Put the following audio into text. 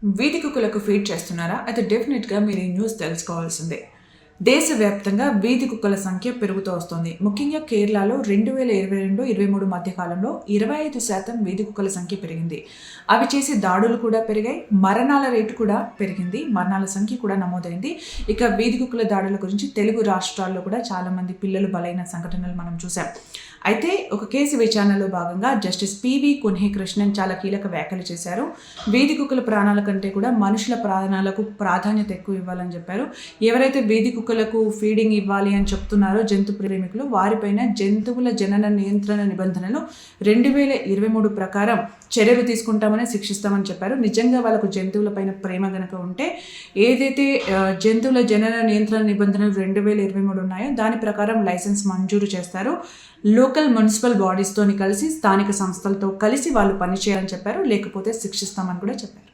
వీధి కుక్కలకు ఫీడ్ చేస్తున్నారా? అయితే డెఫినెట్‌గా మీరు ఈ న్యూస్ తెలుసుకోవాల్సిందే. దేశవ్యాప్తంగా వీధి కుక్కల సంఖ్య పెరుగుతూ వస్తోంది. ముఖ్యంగా కేరళలో 2022, 23 మధ్య కాలంలో 25% వీధి కుక్కల సంఖ్య పెరిగింది. అవి చేసే దాడులు కూడా పెరిగాయి. మరణాల రేటు కూడా పెరిగింది. మరణాల సంఖ్య కూడా నమోదైంది. ఇక వీధి కుక్కల దాడుల గురించి తెలుగు రాష్ట్రాల్లో కూడా చాలామంది పిల్లలు బలైన సంఘటనలు మనం చూసాం. అయితే ఒక కేసు విచారణలో భాగంగా జస్టిస్ పివి కున్హే కృష్ణన్ చాలా కీలక వ్యాఖ్యలు చేశారు. వీధి కుక్కల ప్రాణాల కంటే కూడా మనుషుల ప్రాణాలకు ప్రాధాన్యత ఎక్కువ ఇవ్వాలని చెప్పారు. ఎవరైతే వీధి కుక్కలకు ఫీడింగ్ ఇవ్వాలి అని చెప్తున్నారో జంతు ప్రేమికులు, వారిపైన జంతువుల జనన నియంత్రణ నిబంధనలు 2023 ప్రకారం చర్యలు తీసుకుంటామని శిక్షిస్తామని చెప్పారు. నిజంగా వాళ్ళకు జంతువులపైన ప్రేమ గనక ఉంటే ఏదైతే జంతువుల జనన నియంత్రణ నిబంధనలు 2023 ఉన్నాయో దాని ప్రకారం లైసెన్స్ మంజూరు చేస్తారు. లోకల్ మున్సిపల్ బాడీస్తోని కలిసి స్థానిక సంస్థలతో కలిసి వాళ్ళు పనిచేయాలని చెప్పారు. లేకపోతే శిక్షిస్తామని కూడా చెప్పారు.